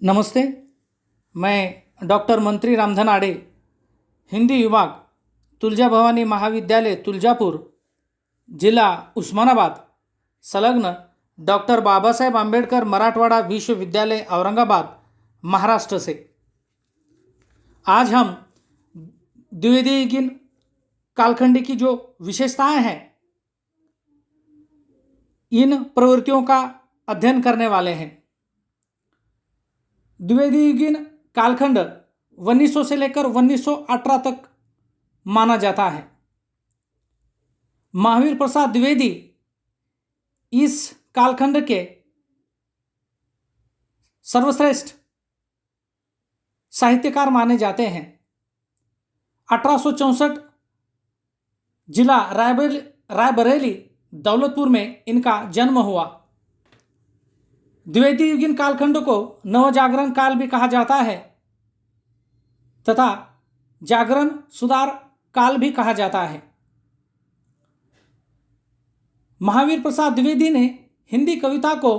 नमस्ते। मैं डॉक्टर मंत्री रामधन आडे, हिंदी विभाग, तुलजा भवानी महाविद्यालय तुलजापुर, जिला उस्मानाबाद, संलग्न डॉक्टर बाबासाहेब आंबेडकर मराठवाड़ा विश्वविद्यालय औरंगाबाद, महाराष्ट्र से आज हम द्विवेदीहीन कालखंड की जो विशेषताएं हैं, इन प्रवृत्तियों का अध्ययन करने वाले हैं। द्विवेदीहीन कालखंड 1900 से लेकर 1918 तक माना जाता है। महावीर प्रसाद द्विवेदी इस कालखंड के सर्वश्रेष्ठ साहित्यकार माने जाते हैं। 1864 जिला रायबरेली दौलतपुर में इनका जन्म हुआ। द्विवेदीहीन कालखंड को नवजागरण काल भी कहा जाता है तथा जागरण सुधार काल भी कहा जाता है। महावीर प्रसाद द्विवेदी ने हिंदी कविता को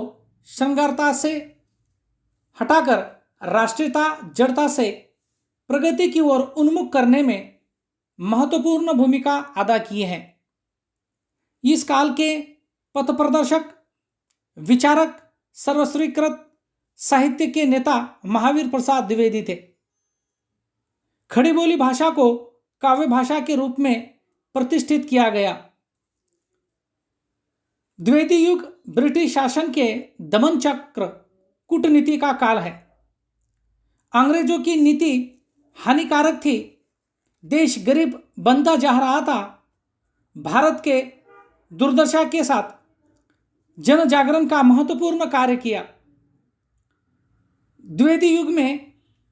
श्रृंगारता से हटाकर राष्ट्रीयता जड़ता से प्रगति की ओर उन्मुख करने में महत्वपूर्ण भूमिका अदा की है। इस काल के पथप्रदर्शक, विचारक, सर्वस्वीकृत साहित्य के नेता महावीर प्रसाद द्विवेदी थे। खड़ी बोली भाषा को काव्य भाषा के रूप में प्रतिष्ठित किया गया। द्विवेदी युग ब्रिटिश शासन के दमन चक्र कूटनीति का काल है। अंग्रेजों की नीति हानिकारक थी। देश गरीब बनता जा रहा था। भारत के दुर्दशा के साथ जन जागरण का महत्वपूर्ण कार्य किया। द्विवेदी युग में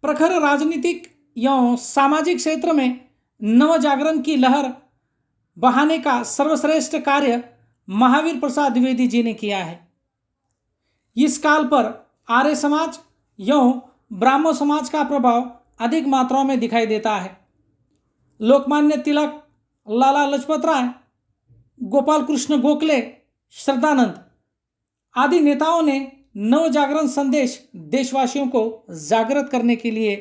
प्रखर राजनीतिक एवं सामाजिक क्षेत्र में नव जागरण की लहर बहाने का सर्वश्रेष्ठ कार्य महावीर प्रसाद द्विवेदी जी ने किया है। इस काल पर आर्य समाज एवं ब्राह्मण समाज का प्रभाव अधिक मात्रा में दिखाई देता है। लोकमान्य तिलक, लाला लाजपत राय, गोपाल कृष्ण गोखले, श्रद्धानंद आदि नेताओं ने नव जागरण संदेश देशवासियों को जागृत करने के लिए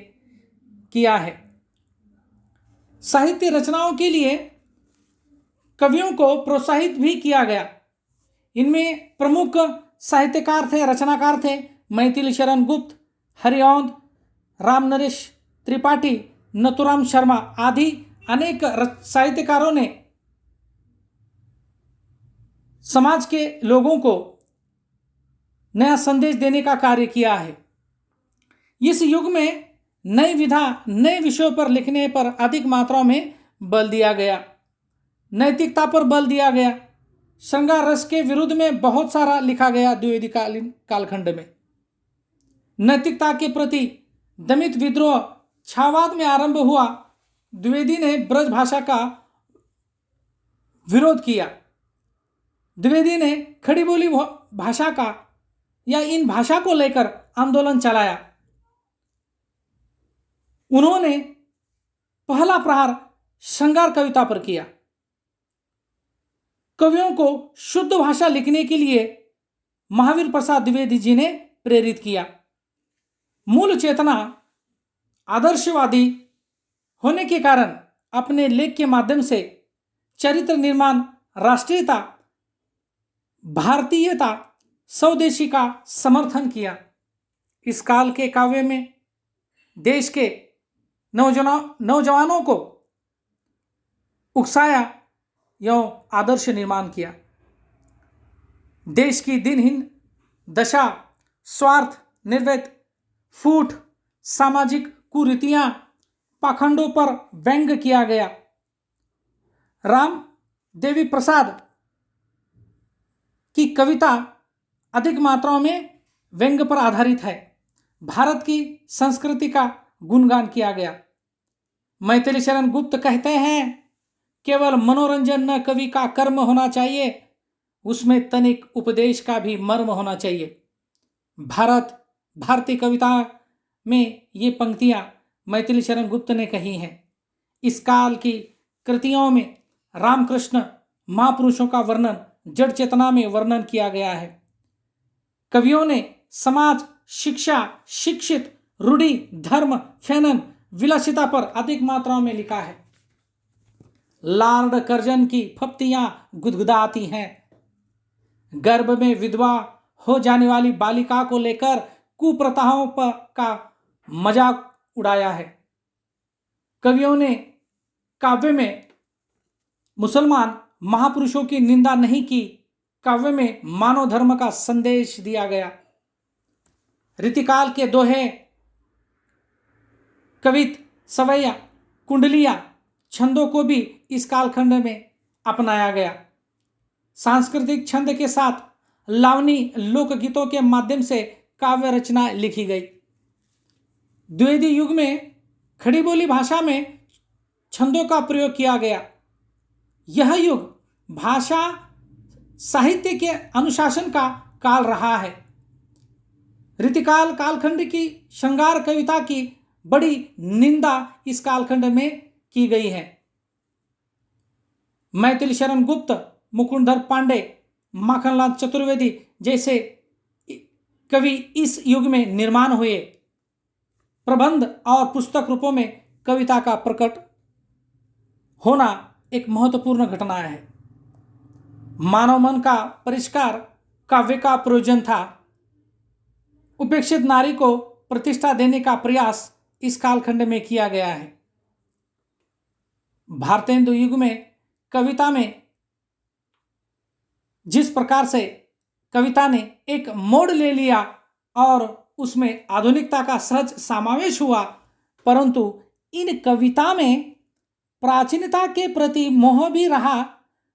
किया है। साहित्य रचनाओं के लिए कवियों को प्रोत्साहित भी किया गया। इनमें प्रमुख साहित्यकार थे, रचनाकार थे मैथिली शरण गुप्त, हरिऔंध, राम नरेश त्रिपाठी, नथुराम शर्मा आदि अनेक साहित्यकारों ने समाज के लोगों को नया संदेश देने का कार्य किया है। इस युग में नई विधा, नए विषयों पर लिखने पर अधिक मात्रा में बल दिया गया। नैतिकता पर बल दिया गया। श्रृंगार रस के विरुद्ध में बहुत सारा लिखा गया। द्विवेदी कालखंड में नैतिकता के प्रति दमित विद्रोह छावाद में आरंभ हुआ। द्विवेदी ने ब्रज भाषा का विरोध किया। द्विवेदी ने खड़ी बोली भाषा का या इन भाषा को लेकर आंदोलन चलाया। उन्होंने पहला प्रहार श्रृंगार कविता पर किया। कवियों को शुद्ध भाषा लिखने के लिए महावीर प्रसाद द्विवेदी जी ने प्रेरित किया। मूल चेतना आदर्शवादी होने के कारण अपने लेख के माध्यम से चरित्र निर्माण, राष्ट्रीयता, भारतीयता, स्वदेशी का समर्थन किया। इस काल के काव्य में देश के नौजवानों को उकसाया एवं आदर्श निर्माण किया। देश की दिनहीन दशा, स्वार्थ, निर्वेद, फूट, सामाजिक कुरीतियां, पाखंडों पर व्यंग किया गया। राम देवी प्रसाद की कविता अधिक मात्रा में व्यंग पर आधारित है। भारत की संस्कृति का गुणगान किया गया। मैथिली शरण गुप्त कहते हैं, केवल मनोरंजन न कवि का कर्म होना चाहिए, उसमें तनिक उपदेश का भी मर्म होना चाहिए। भारतीय कविता में ये पंक्तियां मैथिली शरण गुप्त ने कही हैं। इस काल की कृतियों में रामकृष्ण महापुरुषों का वर्णन, जड़ चेतना में वर्णन किया गया है। कवियों ने समाज, शिक्षा, शिक्षित, रूढ़ि, धर्म, फैनन, विलासिता पर अधिक मात्रा में लिखा है। लॉर्ड कर्जन की फप्तियां गुदगुदाती हैं। गर्भ में विधवा हो जाने वाली बालिका को लेकर कुप्रथाओं का मजाक उड़ाया है। कवियों ने काव्य में मुसलमान महापुरुषों की निंदा नहीं की। काव्य में मानव धर्म का संदेश दिया गया। रीतिकाल के दोहे, कवित, सवैया, कुंडलियां, छंदों को भी इस कालखंड में अपनाया गया। सांस्कृतिक छंद के साथ लावनी लोकगीतों के माध्यम से काव्य रचना लिखी गई। द्विवेदी युग में खड़ी बोली भाषा में छंदों का प्रयोग किया गया। यह युग भाषा साहित्य के अनुशासन का काल रहा है। रीतिकाल कालखंड की श्रृंगार कविता की बड़ी निंदा इस कालखंड में की गई है। मैथिली शरण गुप्त, मुकुंदधर पांडे, माखनलाल चतुर्वेदी जैसे कवि इस युग में निर्माण हुए। प्रबंध और पुस्तक रूपों में कविता का प्रकट होना एक महत्वपूर्ण घटना है। मानव मन का परिष्कार काव्य का प्रयोजन था। उपेक्षित नारी को प्रतिष्ठा देने का प्रयास इस कालखंड में किया गया है। भारतेंदु युग में कविता में जिस प्रकार से कविता ने एक मोड़ ले लिया और उसमें आधुनिकता का सहज समावेश हुआ, परंतु इन कविता में प्राचीनता के प्रति मोह भी रहा।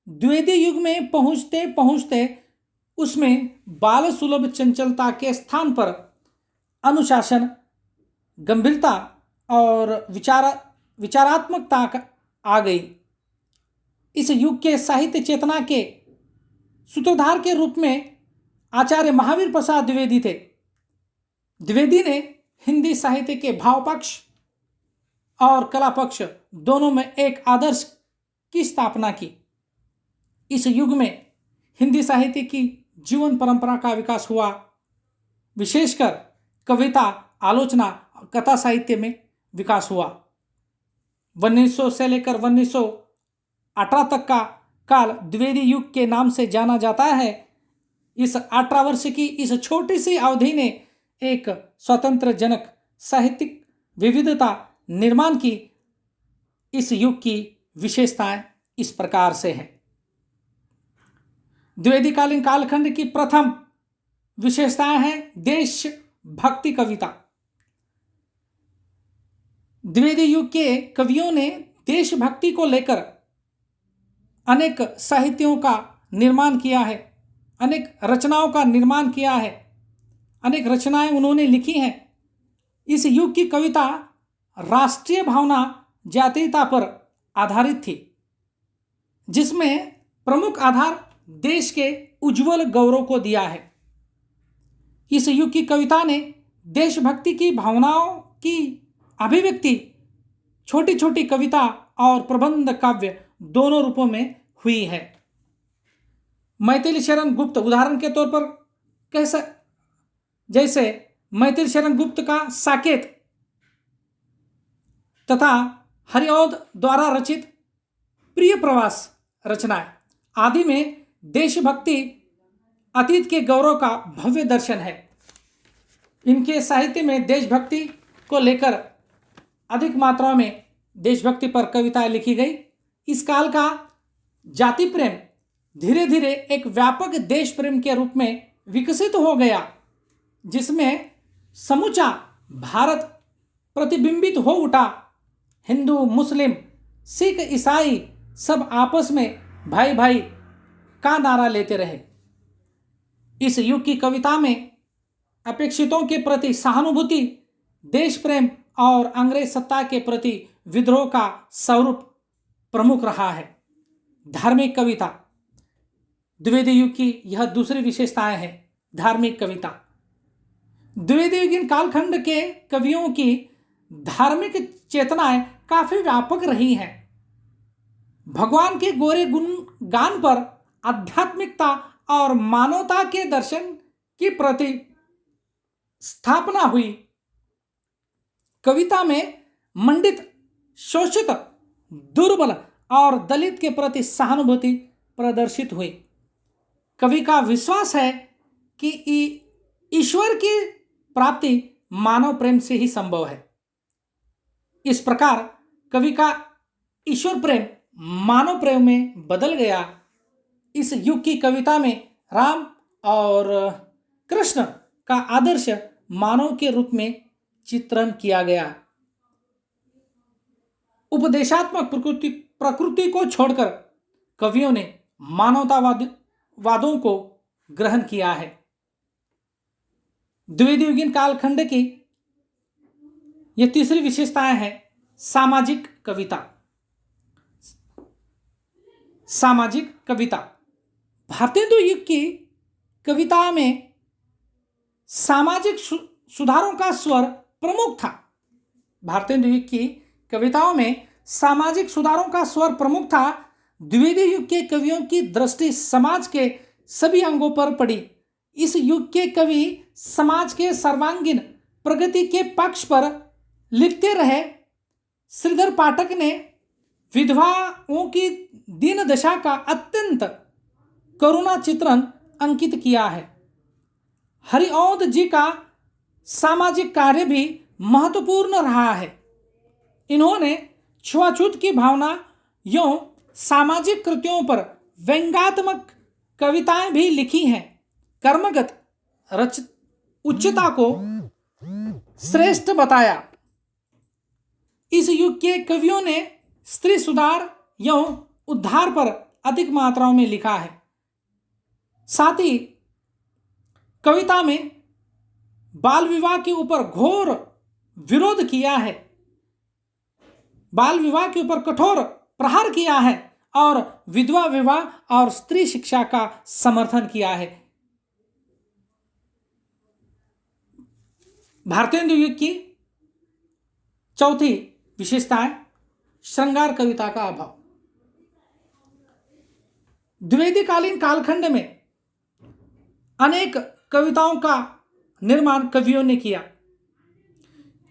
द्विवेदी युग में पहुंचते पहुंचते उसमें बाल सुलभ चंचलता के स्थान पर अनुशासन, गंभीरता और विचारात्मकता आ गई। इस युग के साहित्य चेतना के सूत्रधार के रूप में आचार्य महावीर प्रसाद द्विवेदी थे। द्विवेदी ने हिंदी साहित्य के भाव पक्ष और कला पक्ष दोनों में एक आदर्श की स्थापना की। इस युग में हिंदी साहित्य की जीवन परंपरा का विकास हुआ। विशेषकर कविता, आलोचना और कथा साहित्य में विकास हुआ। 1900 से लेकर 1918 तक का काल द्विवेदी युग के नाम से जाना जाता है। इस 18 वर्ष की इस छोटी सी अवधि ने एक स्वतंत्र जनक साहित्यिक विविधता निर्माण की। इस युग की विशेषताएं इस प्रकार से हैं। द्विवेदीकालीन कालखंड की प्रथम विशेषताएं हैं देशभक्ति कविता। द्विवेदी युग के कवियों ने देशभक्ति को लेकर अनेक साहित्यों का निर्माण किया है, अनेक रचनाओं का निर्माण किया है, अनेक रचनाएं उन्होंने लिखी हैं। इस युग की कविता राष्ट्रीय भावना, जातीयता पर आधारित थी, जिसमें प्रमुख आधार देश के उज्जवल गौरव को दिया है। इस युग की कविता ने देशभक्ति की भावनाओं की अभिव्यक्ति छोटी छोटी कविता और प्रबंध काव्य दोनों रूपों में हुई है। मैथिली शरण गुप्त उदाहरण के तौर पर जैसे मैथिली शरण गुप्त का साकेत तथा हरिऔध द्वारा रचित प्रिय प्रवास रचनाएं आदि में देशभक्ति, अतीत के गौरव का भव्य दर्शन है। इनके साहित्य में देशभक्ति को लेकर अधिक मात्रा में देशभक्ति पर कविताएं लिखी गई। इस काल का जाति प्रेम धीरे धीरे एक व्यापक देश प्रेम के रूप में विकसित हो गया, जिसमें समूचा भारत प्रतिबिंबित हो उठा। हिंदू, मुस्लिम, सिख, ईसाई सब आपस में भाई भाई का नारा लेते रहे। इस युग की कविता में अपेक्षितों के प्रति सहानुभूति, देश प्रेम और अंग्रेज सत्ता के प्रति विद्रोह का स्वरूप प्रमुख रहा है। धार्मिक कविता द्विवेदी युग की यह दूसरी विशेषताएं है। धार्मिक कविता द्विवेदी युगीन कालखंड के कवियों की धार्मिक चेतनाएं काफी व्यापक रही हैं। भगवान के गोरे गुण गान पर आध्यात्मिकता और मानवता के दर्शन की प्रति स्थापना हुई। कविता में मंडित, शोषित, दुर्बल और दलित के प्रति सहानुभूति प्रदर्शित हुई। कवि का विश्वास है कि ईश्वर की प्राप्ति मानव प्रेम से ही संभव है। इस प्रकार कवि का ईश्वर प्रेम मानव प्रेम में बदल गया। इस युग की कविता में राम और कृष्ण का आदर्श मानव के रूप में चित्रण किया गया। उपदेशात्मक प्रकृति को छोड़कर कवियों ने मानवतावादों को ग्रहण किया है। द्वितीयुगीन कालखंड की ये तीसरी विशेषताएं हैं सामाजिक कविता। सामाजिक कविता भारतेंदु युग की कविता में सामाजिक सुधारों का स्वर प्रमुख था। भारतेंदु युग की कविताओं में सामाजिक सुधारों का स्वर प्रमुख था। द्वितीय युग के कवियों की दृष्टि समाज के सभी अंगों पर पड़ी। इस युग के कवि समाज के सर्वांगीण प्रगति के पक्ष पर लिखते रहे। श्रीधर पाठक ने विधवाओं की दीन दशा का अत्यंत करुणा चित्रण अंकित किया है। हरिऔध जी का सामाजिक कार्य भी महत्वपूर्ण रहा है। इन्होंने छुआछूत की भावना एवं सामाजिक कृत्यों पर व्यंग्यात्मक कविताएं भी लिखी हैं। कर्मगत उच्चता को श्रेष्ठ बताया। इस युग के कवियों ने स्त्री सुधार एवं उद्धार पर अधिक मात्राओं में लिखा है। साथ ही कविता में बाल विवाह के ऊपर घोर विरोध किया है। बाल विवाह के ऊपर कठोर प्रहार किया है और विधवा विवाह और स्त्री शिक्षा का समर्थन किया है। भारतेंदु युग की चौथी विशेषता है श्रृंगार कविता का अभाव। द्विवेदीकालीन कालखंड में अनेक कविताओं का निर्माण कवियों ने किया।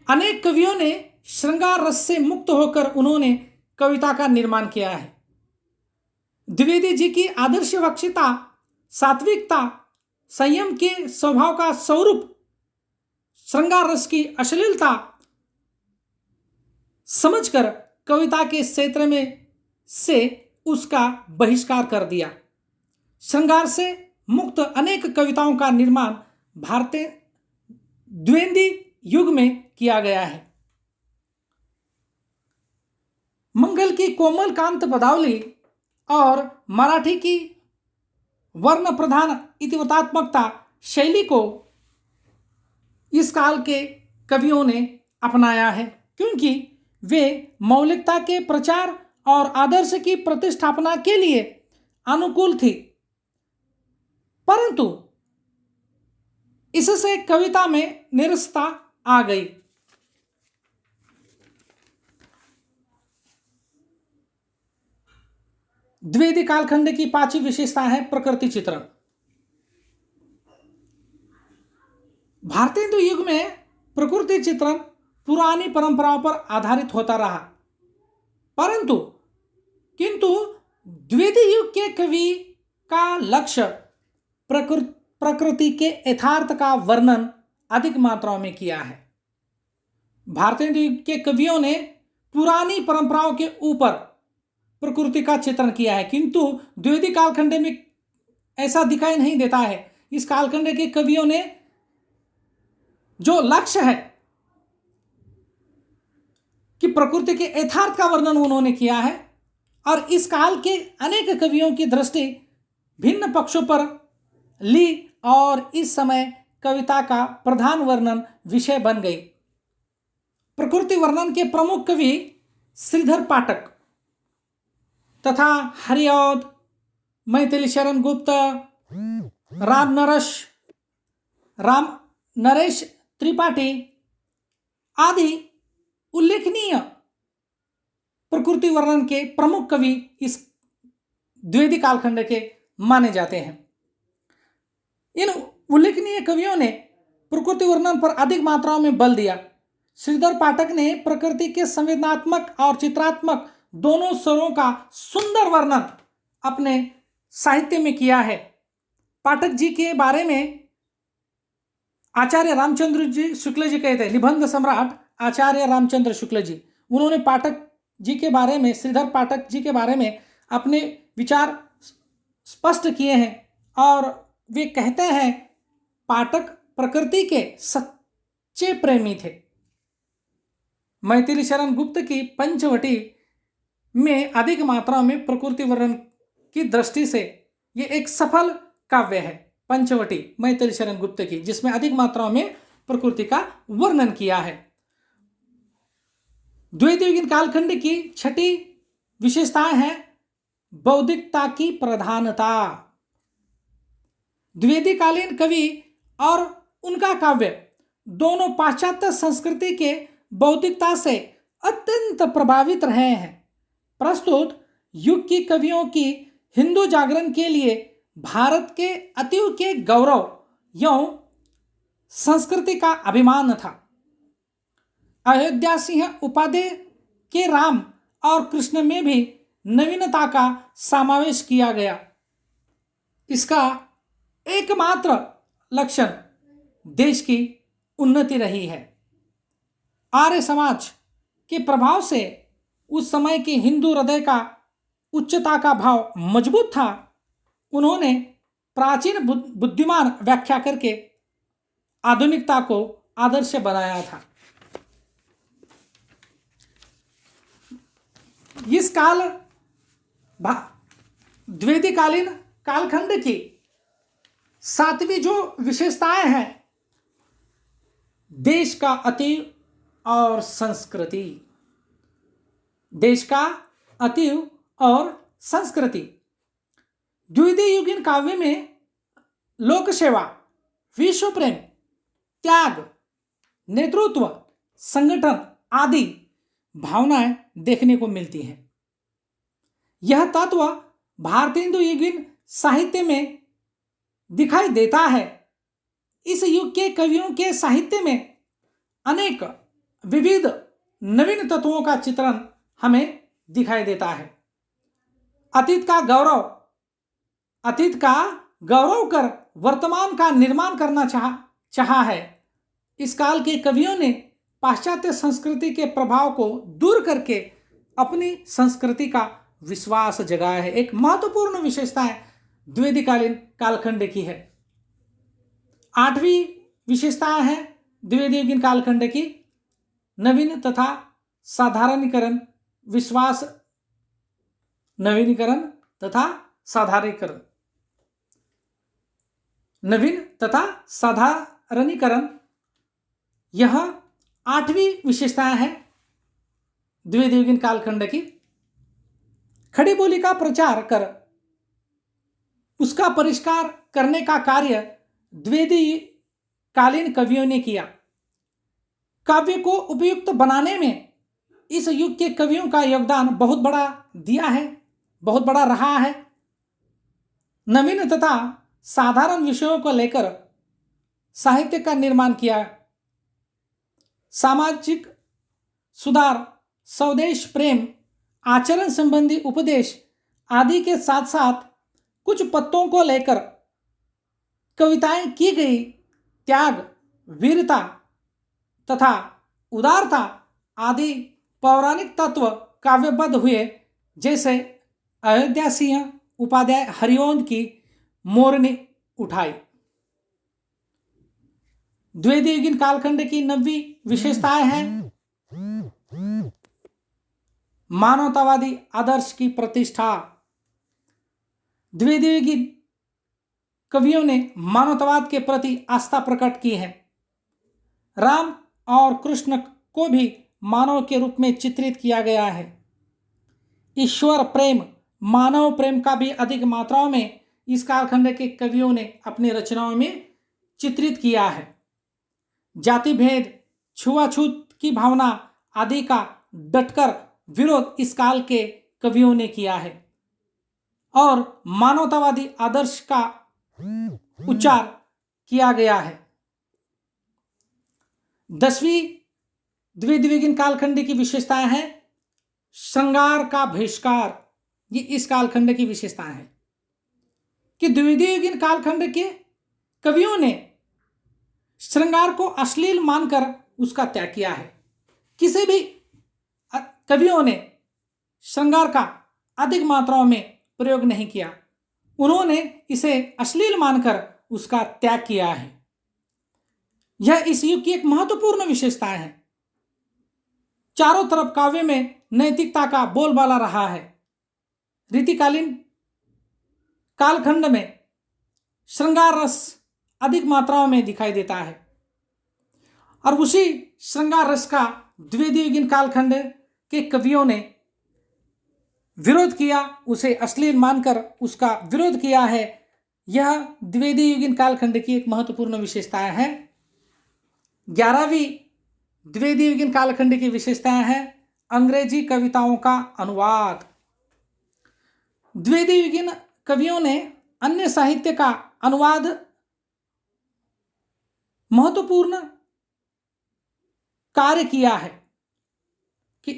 अनेक कवियों ने श्रृंगार रस से मुक्त होकर उन्होंने कविता का निर्माण किया है। द्विवेदी जी की आदर्शवक्षता, सात्विकता, संयम के स्वभाव का स्वरूप, श्रृंगार रस की अश्लीलता समझकर कविता के क्षेत्र में से उसका बहिष्कार कर दिया। श्रृंगार से मुक्त अनेक कविताओं का निर्माण भारतीय द्विवेदी युग में किया गया है। मंगल की कोमल कांत पदावली और मराठी की वर्ण प्रधान इतिवृत्तात्मकता शैली को इस काल के कवियों ने अपनाया है, क्योंकि वे मौलिकता के प्रचार और आदर्श की प्रतिष्ठापना के लिए अनुकूल थी। परंतु इससे कविता में निरसता आ गई। द्विवेदी कालखंड की पांचवी विशेषता है प्रकृति चित्रण। भारतेंदु युग में प्रकृति चित्रण पुरानी परंपराओं पर आधारित होता रहा, किंतु द्विवेदी युग के कवि का लक्ष्य प्रकृति के यथार्थ का वर्णन अधिक मात्राओं में किया है। भारतेंदु युग के कवियों ने पुरानी परंपराओं के ऊपर प्रकृति का चित्रण किया है, किंतु द्विवेदी कालखंड में ऐसा दिखाई नहीं देता है। इस कालखंड के कवियों ने जो लक्ष्य है कि प्रकृति के यथार्थ का वर्णन उन्होंने किया है, और इस काल के अनेक कवियों की दृष्टि भिन्न पक्षों पर ली और इस समय कविता का प्रधान वर्णन विषय बन गई। प्रकृति वर्णन के प्रमुख कवि श्रीधर पाठक तथा हरिऔध, मैथिली शरण गुप्त, राम नरेश त्रिपाठी आदि उल्लेखनीय प्रकृति वर्णन के प्रमुख कवि इस द्विवेदी कालखंड के माने जाते हैं। इन उल्लेखनीय कवियों ने प्रकृति वर्णन पर अधिक मात्रा में बल दिया। श्रीधर पाठक ने प्रकृति के संवेदनात्मक और चित्रात्मक दोनों स्वरों का सुंदर वर्णन अपने साहित्य में किया है। पाठक जी के बारे में आचार्य रामचंद्र जी शुक्ल जी कहते हैं, निबंध सम्राट आचार्य रामचंद्र शुक्ल जी, उन्होंने पाठक जी के बारे में, श्रीधर पाठक जी के बारे में अपने विचार स्पष्ट किए हैं और वे कहते हैं पाठक प्रकृति के सच्चे प्रेमी थे। मैथिली शरण गुप्त की पंचवटी में अधिक मात्रा में प्रकृति वर्णन की दृष्टि से ये एक सफल काव्य है। पंचवटी मैथिली शरण गुप्त की, जिसमें अधिक मात्रा में प्रकृति का वर्णन किया है। द्वैतयुगीन कालखंड की छठी विशेषताएं हैं बौद्धिकता की प्रधानता। द्विवेदीकालीन कवि और उनका काव्य दोनों पाश्चात्य संस्कृति के बौद्धिकता से अत्यंत प्रभावित रहे हैं। प्रस्तुत युग की कवियों की हिंदू जागरण के लिए भारत के अतीव के गौरव एवं संस्कृति का अभिमान था। अयोध्या सिंह उपाध्याय के राम और कृष्ण में भी नवीनता का समावेश किया गया। इसका एकमात्र लक्षण देश की उन्नति रही है। आर्य समाज के प्रभाव से उस समय के हिंदू हृदय का उच्चता का भाव मजबूत था। उन्होंने प्राचीन बुद्धिमान व्याख्या करके आधुनिकता को आदर्श बनाया था। इस काल द्विवेदीकालीन कालखंड की सातवीं जो विशेषताएं हैं, देश का अतीव और संस्कृति। देश का अतीव और संस्कृति। द्विवेदीयुगीन काव्य में लोक सेवा, विश्व प्रेम, त्याग, नेतृत्व, संगठन आदि भावनाएं देखने को मिलती हैं। यह तत्व भारतीय हिंदू युगीन साहित्य में दिखाई देता है। इस युग के कवियों के साहित्य में अनेक विविध नवीन तत्वों का चित्रण हमें दिखाई देता है। अतीत का गौरव कर वर्तमान का निर्माण करना चाहा है। इस काल के कवियों ने पाश्चात्य संस्कृति के प्रभाव को दूर करके अपनी संस्कृति का विश्वास जगाया है। एक महत्वपूर्ण विशेषता है द्विवेदीकालीन कालखंड की है। आठवीं विशेषता है द्विवेदीयुगीन कालखंड की नवीन तथा साधारणीकरण, विश्वास, नवीनीकरण तथा साधारणीकरण। नवीन तथा साधारणीकरण, यह आठवीं विशेषता है द्विवेदीयुगीन कालखंड की। खड़ी बोली का प्रचार कर उसका परिष्कार करने का कार्य द्विवेदीकालीन कवियों ने किया। काव्य को उपयुक्त बनाने में इस युग के कवियों का योगदान बहुत बड़ा रहा है। नवीन तथा साधारण विषयों को लेकर साहित्य का निर्माण किया। सामाजिक सुधार, स्वदेश प्रेम, आचरण संबंधी उपदेश आदि के साथ साथ कुछ पत्तों को लेकर कविताएं की गई। त्याग, वीरता तथा उदारता आदि पौराणिक तत्व काव्यबद्ध हुए, जैसे अयोध्या सिंह उपाध्याय हरिओंद की मोरनी उठाई। द्विवेदीयुगीन कालखंड की नवीं विशेषताएं हैं मानवतावादी आदर्श की प्रतिष्ठा। द्विवेदीयुगीन कवियों ने मानवतावाद के प्रति आस्था प्रकट की है। राम और कृष्ण को भी मानव के रूप में चित्रित किया गया है। ईश्वर प्रेम, मानव प्रेम का भी अधिक मात्रा में इस कालखंड के कवियों ने अपनी रचनाओं में चित्रित किया है। जाति भेद, छुआछूत की भावना आदि का डटकर विरोध इस काल के कवियों ने किया है और मानवतावादी आदर्श का उच्चार किया गया है। 10वीं द्विदिवीगीन कालखंड की विशेषताएं हैं श्रृंगार का बहिष्कार। ये इस कालखंड की विशेषताएं हैं कि द्विदिवीगीन कालखंड के कवियों ने श्रृंगार को अश्लील मानकर उसका त्याग किया है। किसी भी कवियों ने श्रृंगार का अधिक मात्राओं में प्रयोग नहीं किया, उन्होंने इसे अश्लील मानकर उसका त्याग किया है। यह इस युग की एक महत्वपूर्ण विशेषता है। चारों तरफ काव्य में नैतिकता का बोलबाला रहा है। रीतिकालीन कालखंड में श्रृंगार रस अधिक मात्राओं में दिखाई देता है और उसी श्रृंगार रस का द्विदिवीगीन कालखंड के कवियों ने विरोध किया, उसे अश्लील मानकर उसका विरोध किया है। यह द्विदिवीगीन कालखंड की एक महत्वपूर्ण विशेषता है। 11वीं द्विदिवीगीन कालखंड की विशेषताएं हैं अंग्रेजी कविताओं का अनुवाद। द्विदिवीगीन कवियों ने अन्य साहित्य का अनुवाद महत्वपूर्ण कार्य किया है कि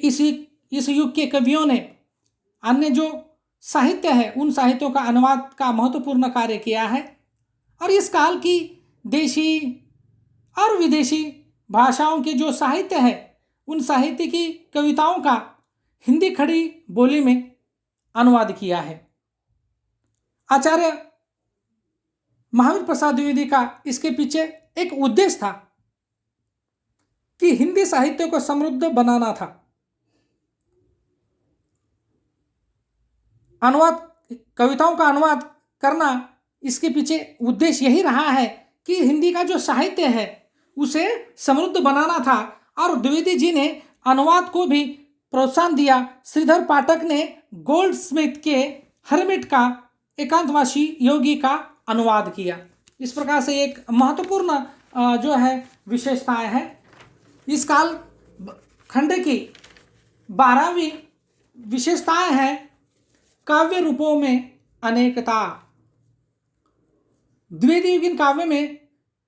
इस युग के कवियों ने अन्य जो साहित्य है उन साहित्यों का अनुवाद का महत्वपूर्ण कार्य किया है और इस काल की देशी और विदेशी भाषाओं के जो साहित्य है उन साहित्य की कविताओं का हिंदी खड़ी बोली में अनुवाद किया है। आचार्य महावीर प्रसाद द्विवेदी का इसके पीछे एक उद्देश्य था कि हिंदी साहित्य को समृद्ध बनाना था। अनुवाद, कविताओं का अनुवाद करना, इसके पीछे उद्देश्य यही रहा है कि हिंदी का जो साहित्य है उसे समृद्ध बनाना था और द्विवेदी जी ने अनुवाद को भी प्रोत्साहन दिया। श्रीधर पाठक ने गोल्डस्मिथ के हर्मिट का एकांतवासी योगी का अनुवाद किया। इस प्रकार से एक महत्वपूर्ण जो है विशेषताएं हैं। इस काल खंड की 12वीं विशेषताएं हैं काव्य रूपों में अनेकता। द्विदिवीगीन काव्य में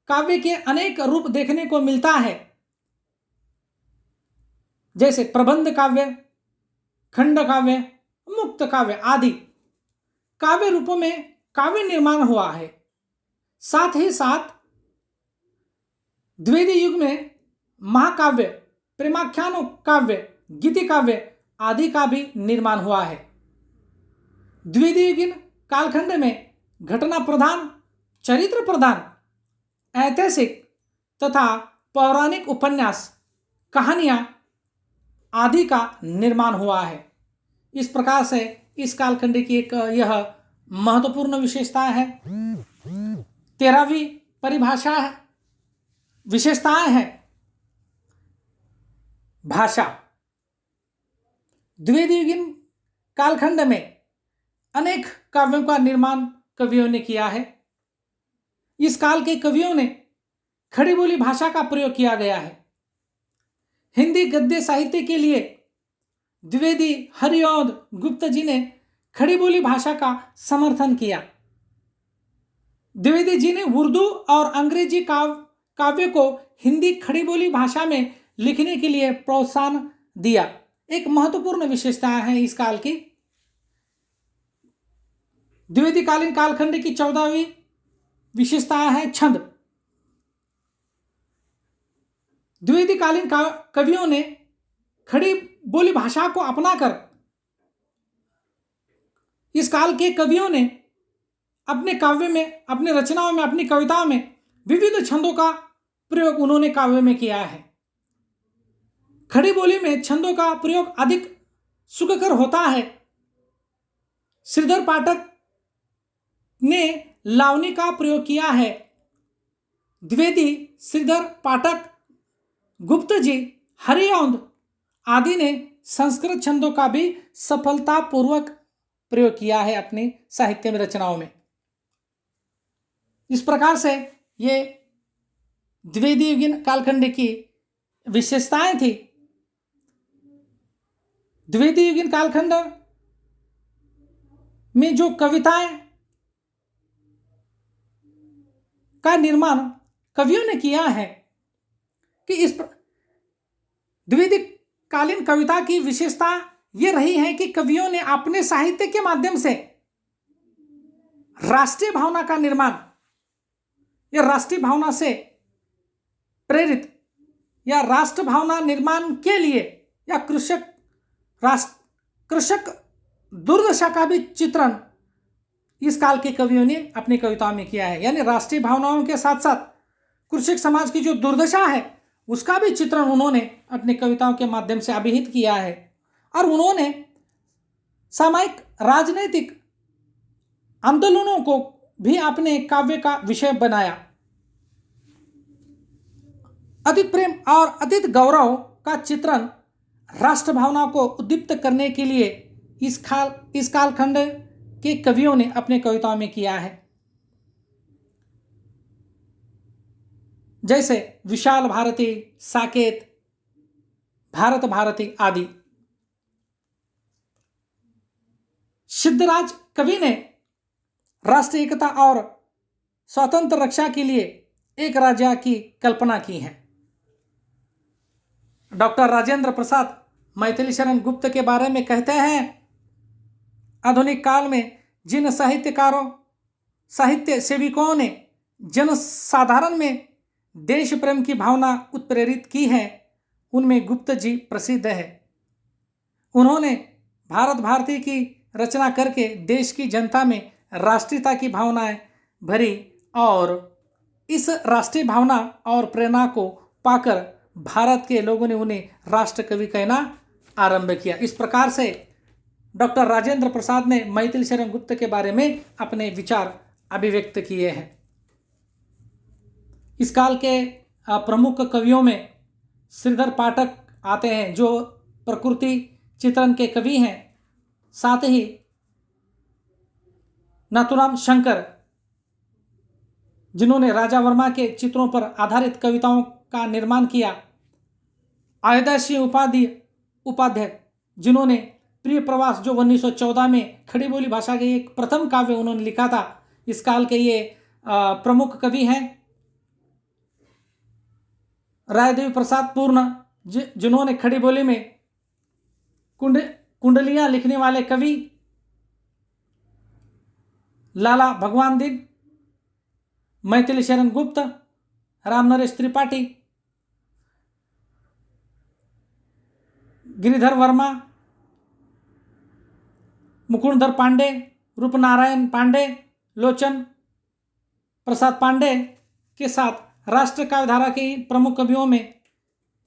काव्य के अनेक रूप देखने को मिलता है, जैसे प्रबंध काव्य, खंड काव्य, मुक्त काव्य आदि काव्य रूपों में काव्य निर्माण हुआ है। साथ ही साथ द्विवेदी युग में महाकाव्य, प्रेमाख्यान काव्य, गीति काव्य आदि का भी निर्माण हुआ है। द्विदिवीगीन कालखंड में घटना प्रधान, चरित्र प्रधान, ऐतिहासिक तथा पौराणिक उपन्यास, कहानियां आदि का निर्माण हुआ है। इस प्रकार से इस कालखंड की एक यह महत्वपूर्ण विशेषता है। 13वीं परिभाषा है, विशेषताएं हैं भाषा। द्विदिवीगीन कालखंड में अनेक काव्यों का निर्माण कवियों ने किया है। इस काल के कवियों ने खड़ी बोली भाषा का प्रयोग किया गया है। हिंदी गद्य साहित्य के लिए द्विवेदी, हरिऔध गुप्त जी ने खड़ी बोली भाषा का समर्थन किया। द्विवेदी जी ने उर्दू और अंग्रेजी काव्य को हिंदी खड़ी बोली भाषा में लिखने के लिए प्रोत्साहन दिया। एक महत्वपूर्ण विशेषता है इस काल की। द्विवेदी कालीन कालखंड की 14वीं विशेषता है छंद। द्विवेदी कालीन कवियों ने खड़ी बोली भाषा को अपनाकर इस काल के कवियों ने अपने काव्य में, अपने रचनाओं में, अपनी कविताओं में विविध छंदों का प्रयोग उन्होंने काव्य में किया है। खड़ी बोली में छंदों का प्रयोग अधिक सुखकर होता है। श्रीधर पाठक ने लावनी का प्रयोग किया है। द्विवेदी, श्रीधर पाठक, गुप्त जी, हरिऔध आदि ने संस्कृत छंदों का भी सफलतापूर्वक प्रयोग किया है अपनी साहित्य में, रचनाओं में। इस प्रकार से ये द्विवेदी कालखंड की विशेषताएं थी। द्विवेदी कालखंड में जो कविताएं का निर्माण कवियों ने किया है, कि इस द्विवेदी कालीन कविता की विशेषता ये रही है कि कवियों ने अपने साहित्य के माध्यम से राष्ट्रीय भावना का निर्माण या राष्ट्रीय भावना से प्रेरित या राष्ट्र भावना निर्माण के लिए या कृषक दुर्दशा का भी चित्रण इस काल के कवियों ने अपनी कविताओं में किया है। यानी राष्ट्रीय भावनाओं के साथ साथ कृषक समाज की जो दुर्दशा है उसका भी चित्रण उन्होंने अपनी कविताओं के माध्यम से अभिहित किया है। और उन्होंने सामाजिक राजनीतिक आंदोलनों को भी अपने काव्य का विषय बनाया। अतीत प्रेम और अतीत गौरव का चित्रण राष्ट्र भावना को उद्दीप्त करने के लिए इस कालखंड के कवियों ने अपने कविताओं में किया है। जैसे विशाल भारती, साकेत, भारत भारती आदि। सिद्धराज कवि ने राष्ट्रीय एकता और स्वतंत्र रक्षा के लिए एक राज्य की कल्पना की है। डॉक्टर राजेंद्र प्रसाद मैथिली शरण गुप्त के बारे में कहते हैं, आधुनिक काल में जिन साहित्यकारों साहित्य सेविकों ने जनसाधारण में देश प्रेम की भावना उत्प्रेरित की है उनमें गुप्त जी प्रसिद्ध है। उन्होंने भारत भारती की रचना करके देश की जनता में राष्ट्रीयता की भावनाएं भरी और इस राष्ट्रीय भावना और प्रेरणा को पाकर भारत के लोगों ने उन्हें राष्ट्र कवि कहना आरंभ किया। इस प्रकार से डॉक्टर राजेंद्र प्रसाद ने मैथिली शरण गुप्त के बारे में अपने विचार अभिव्यक्त किए हैं। इस काल के प्रमुख कवियों में श्रीधर पाठक आते हैं जो प्रकृति चित्रण के कवि हैं। साथ ही नाथुराम शंकर जिन्होंने राजा वर्मा के चित्रों पर आधारित कविताओं का निर्माण किया। अयोध्या सिंह उपाध्याय जिन्होंने प्रिय प्रवास जो 1914 में खड़ी बोली भाषा के एक प्रथम काव्य उन्होंने लिखा था। इस काल के ये प्रमुख कवि हैं। रायदेवी प्रसाद पूर्ण जिन्होंने खड़ी बोली में कुंडलियां लिखने वाले कवि। लाला भगवान दीन, मैथिली शरण गुप्त, रामनरेश त्रिपाठी, गिरिधर वर्मा, मुकुंदर पांडे, रूपनारायण पांडे, लोचन प्रसाद पांडे के साथ राष्ट्र काव्यधारा के प्रमुख कवियों में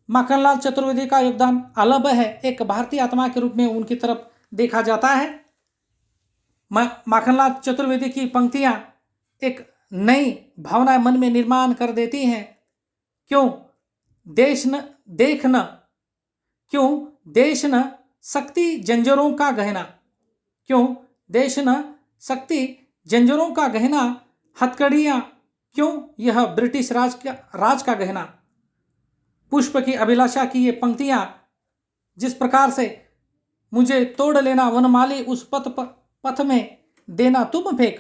माखनलाल चतुर्वेदी का योगदान अलग है। एक भारतीय आत्मा के रूप में उनकी तरफ देखा जाता है। माखनलाल चतुर्वेदी की पंक्तियां एक नई भावना मन में निर्माण कर देती हैं। क्यों देश न शक्ति जंजरों का गहना, क्यों देश न शक्ति जंजरों का गहना, हथकड़ियाँ क्यों यह ब्रिटिश राज का गहना। पुष्प की अभिलाषा की ये पंक्तियाँ जिस प्रकार से मुझे तोड़ लेना वनमाली उस पथ में देना तुम फेंक,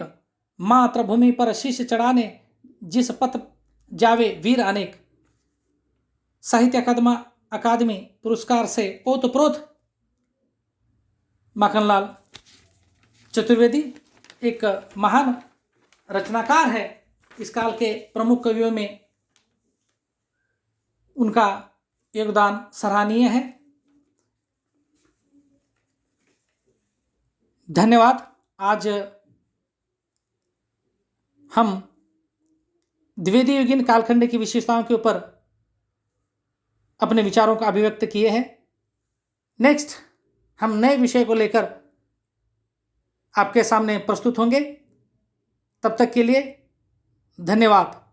मातृभूमि पर शीश चढ़ाने जिस पथ जावे वीर अनेक। साहित्य अकादमी पुरस्कार से ओतप्रोत माखनलाल चतुर्वेदी एक महान रचनाकार है। इस काल के प्रमुख कवियों में उनका योगदान सराहनीय है। धन्यवाद। आज हम द्विवेदी युगीन कालखंड की विशेषताओं के ऊपर अपने विचारों का अभिव्यक्त किए हैं। नेक्स्ट हम नए विषय को लेकर आपके सामने प्रस्तुत होंगे। तब तक के लिए धन्यवाद।